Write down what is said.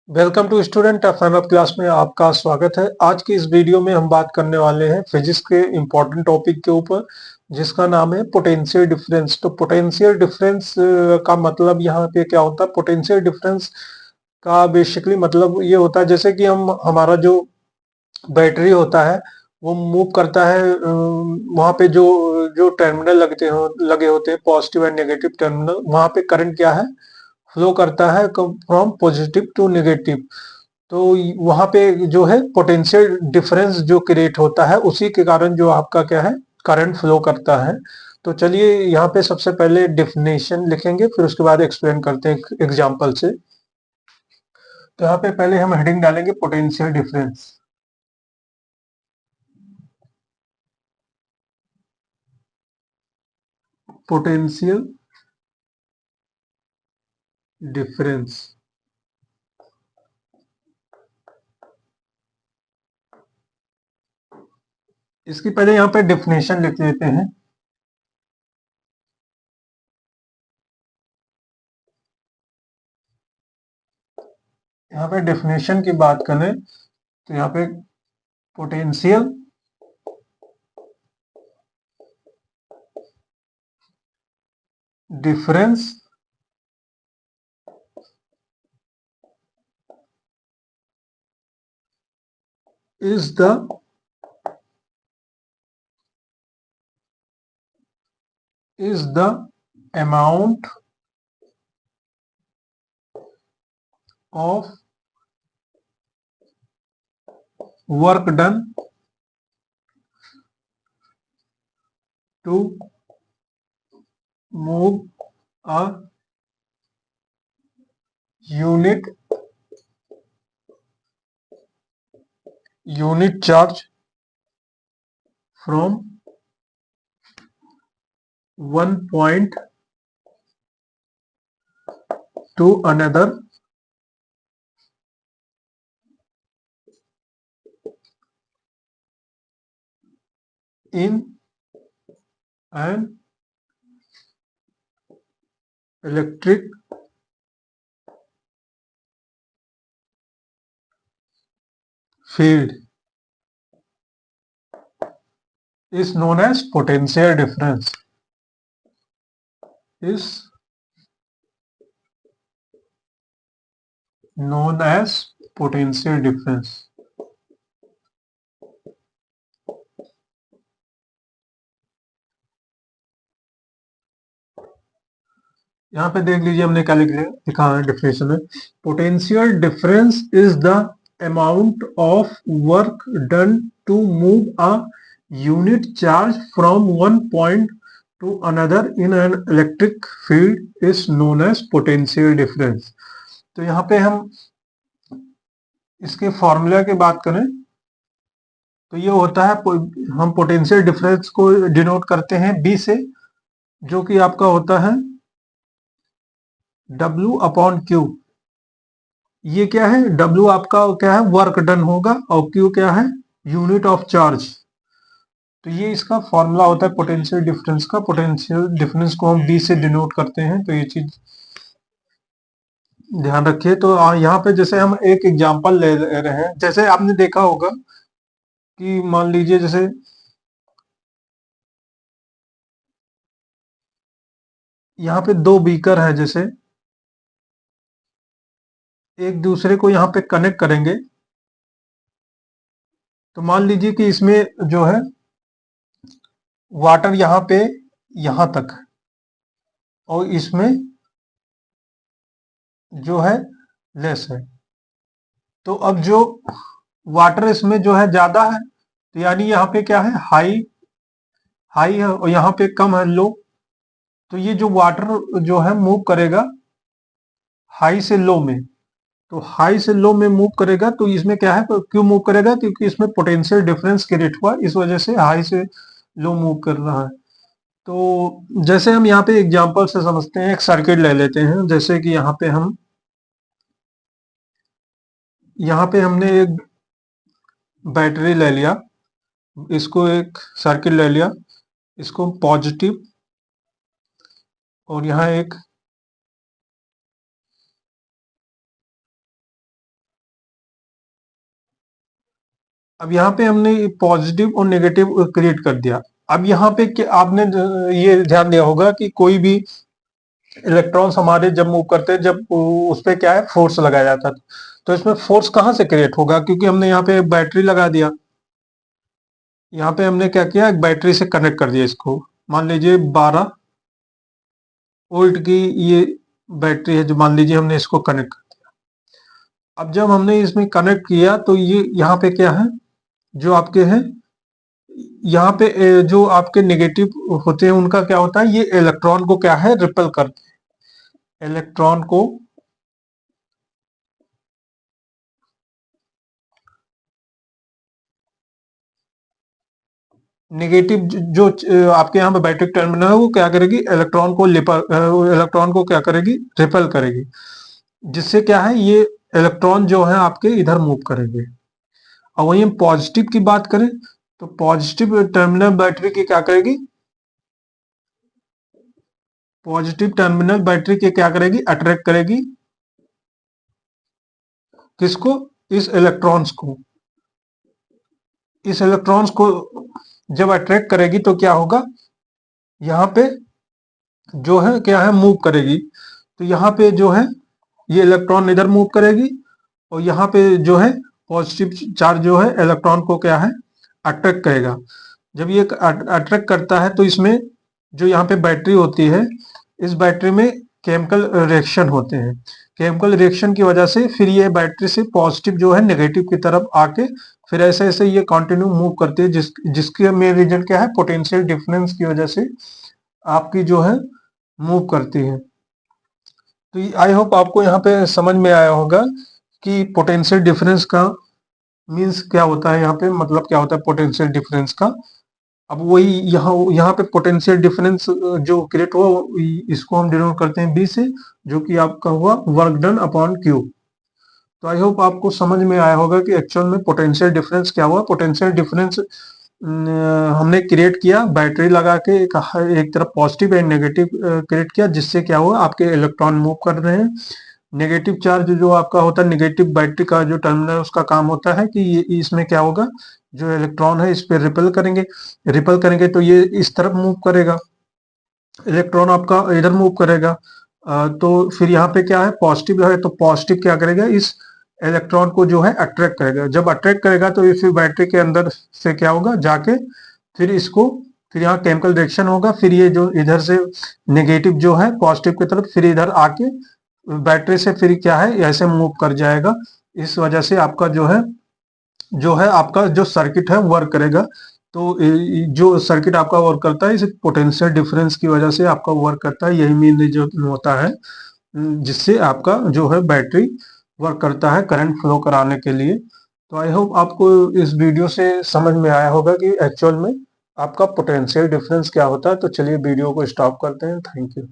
Welcome to student F class में आपका स्वागत है। आज की इस वीडियो में हम बात करने वाले हैं फिजिक्स के इम्पोर्टेंट टॉपिक के ऊपर, जिसका नाम है पोटेंशियल डिफरेंस। तो पोटेंशियल डिफरेंस का मतलब यहाँ पे क्या होता है? पोटेंशियल डिफरेंस का बेसिकली मतलब ये होता है जैसे कि हम हमारा जो बैटरी होता है वो मूव करता है, वहां पे जो जो टर्मिनल लगे होते हैं, पॉजिटिव एंड नेगेटिव टर्मिनल, वहां पे करंट क्या है, फ्लो करता है फ्रॉम पॉजिटिव टू नेगेटिव। तो वहां पे जो है पोटेंशियल डिफरेंस जो क्रिएट होता है, उसी के कारण जो आपका क्या है, करंट फ्लो करता है। तो चलिए यहाँ पे सबसे पहले डिफिनेशन लिखेंगे, फिर उसके बाद एक्सप्लेन करते हैं एग्जांपल से। तो यहाँ पे पहले हम हेडिंग डालेंगे पोटेंशियल डिफरेंस। पोटेंशियल डिफरेंस, इसकी पहले यहाँ पे डिफिनेशन लिख लेते हैं। यहाँ पे डेफिनेशन की बात करें तो यहाँ पे potential difference is the amount of work done to move a unit charge from one point to another in an electric field is known as potential difference. Is known as potential difference. यहाँ पे देख लीजिए हमने क्या लिखा है definition में। Potential difference is the amount of work done to move a unit charge from one point to another in an electric field is known as potential difference. तो यहाँ पे हम इसके फॉर्मूला की बात करें तो ये होता है, हम पोटेंशियल डिफरेंस को डिनोट करते हैं बी से, जो कि आपका होता है W अपॉन क्यू। ये क्या है? W आपका क्या है, वर्क डन होगा, और Q क्या है, यूनिट ऑफ चार्ज। तो ये इसका फॉर्मूला होता है पोटेंशियल डिफरेंस का। पोटेंशियल डिफरेंस को हम B से डिनोट करते हैं, तो ये चीज ध्यान रखिए। तो यहाँ पे जैसे हम एक एग्जांपल ले रहे हैं, जैसे आपने देखा होगा कि मान लीजिए जैसे यहाँ पे दो बीकर है, जैसे एक दूसरे को यहाँ पे कनेक्ट करेंगे, तो मान लीजिए कि इसमें जो है वाटर यहाँ पे यहाँ तक, और इसमें जो है लेस है। तो अब जो वाटर इसमें जो है ज्यादा है, तो यानी यहाँ पे क्या है, हाई हाई है, और यहाँ पे कम है, लो। तो ये जो वाटर जो है मूव करेगा हाई से लो में, तो हाई से लो में मूव करेगा, तो इसमें क्या है, क्यों मूव करेगा, क्योंकि इसमें पोटेंशियल डिफरेंस क्रिएट हुआ, इस वजह से हाई से लो मूव कर रहा है। तो जैसे हम यहाँ पे एग्जांपल से समझते हैं, एक सर्किट ले लेते हैं। जैसे कि यहाँ पे हमने एक बैटरी ले लिया, इसको एक सर्किट ले लिया, इसको पॉजिटिव, और यहाँ एक अब यहाँ पे हमने पॉजिटिव और नेगेटिव क्रिएट कर दिया। अब यहाँ पे आपने ये ध्यान दिया होगा कि कोई भी इलेक्ट्रॉन्स हमारे जब मूव करते हैं, जब उस पे क्या है, फोर्स लगाया जाता है, तो इसमें फोर्स कहाँ से क्रिएट होगा, क्योंकि हमने यहाँ पे एक बैटरी लगा दिया। यहाँ पे हमने क्या किया, एक बैटरी से कनेक्ट कर दिया इसको। मान लीजिए 12 वोल्ट की ये बैटरी है, जो मान लीजिए हमने इसको कनेक्ट कर दिया। अब जब हमने इसमें कनेक्ट किया तो ये यहाँ पे क्या है, जो आपके हैं यहाँ पे जो आपके नेगेटिव होते हैं उनका क्या होता है, ये इलेक्ट्रॉन को क्या है, रिपेल करते हैं। इलेक्ट्रॉन को नेगेटिव जो आपके यहाँ पे बैटरी टर्मिनल है, वो क्या करेगी, इलेक्ट्रॉन को क्या करेगी, रिपेल करेगी, जिससे क्या है, ये इलेक्ट्रॉन जो है आपके इधर मूव करेंगे। और वहीं हम पॉजिटिव की बात करें तो पॉजिटिव टर्मिनल बैटरी की क्या करेगी, पॉजिटिव टर्मिनल बैटरी के क्या करेगी, अट्रैक्ट करेगी किसको, इस इलेक्ट्रॉन्स को। इस इलेक्ट्रॉन्स को जब अट्रैक्ट करेगी तो क्या होगा, यहाँ पे जो है क्या है, मूव करेगी। तो यहाँ पे जो है ये इलेक्ट्रॉन इधर मूव करेगी, और यहाँ पे जो है पॉजिटिव चार्ज जो है इलेक्ट्रॉन को क्या है, अट्रैक्ट करेगा। जब ये अट्रैक्ट करता है तो इसमें जो यहाँ पे बैटरी होती है, इस बैटरी में केमिकल रिएक्शन होते हैं। केमिकल रिएक्शन की वजह से फिर ये बैटरी से पॉजिटिव जो है नेगेटिव की तरफ आके फिर ऐसे ऐसे ये कंटिन्यू मूव करती है, जिसके मेन रीजन क्या है, पोटेंशियल डिफरेंस की वजह से आपकी जो है मूव करती है। तो आई होप आपको यहाँ पे समझ में आया होगा कि पोटेंशियल डिफरेंस का मीन्स क्या होता है, यहाँ पे मतलब क्या होता है पोटेंशियल डिफरेंस का। अब वही यहाँ पे पोटेंशियल डिफरेंस जो क्रिएट हुआ, इसको हम डिनोट करते हैं बी से, जो कि आपका हुआ वर्क डन अपॉन क्यू। तो आई होप आपको समझ में आया होगा कि एक्चुअल में पोटेंशियल डिफरेंस क्या हुआ। पोटेंशियल डिफरेंस हमने क्रिएट किया बैटरी लगा के, एक तरफ पॉजिटिव एंड नेगेटिव क्रिएट किया, जिससे क्या हुआ, आपके इलेक्ट्रॉन मूव कर रहे हैं। नेगेटिव चार्ज जो आपका होता है, नेगेटिव बैटरी का जो टर्मिनल है, उसका काम होता है कि ये इसमें क्या होगा, जो इलेक्ट्रॉन है इस पे रिपेल करेंगे। रिपेल करेंगे तो ये इस तरफ मूव करेगा, इलेक्ट्रॉन आपका इधर मूव करेगा। तो फिर यहाँ पे क्या है, पॉजिटिव है, तो पॉजिटिव क्या करेगा, इस इलेक्ट्रॉन को जो है अट्रैक्ट करेगा। जब अट्रैक्ट करेगा तो ये फिर बैटरी के अंदर से क्या होगा, जाके फिर इसको, फिर यहाँ केमिकल रिएक्शन होगा, फिर ये जो इधर से नेगेटिव जो है पॉजिटिव की तरफ फिर इधर आके बैटरी से फिर क्या है, ऐसे मूव कर जाएगा। इस वजह से आपका जो है आपका जो सर्किट है वर्क करेगा। तो जो सर्किट आपका वर्क करता है, इस पोटेंशियल डिफरेंस की वजह से आपका वर्क करता है। यही मेन रीजन होता है जिससे आपका जो है बैटरी वर्क करता है करंट फ्लो कराने के लिए। तो आई होप आपको इस वीडियो से समझ में आया होगा कि एक्चुअल में आपका पोटेंशियल डिफरेंस क्या होता है। तो चलिए वीडियो को स्टॉप करते हैं। Thank you.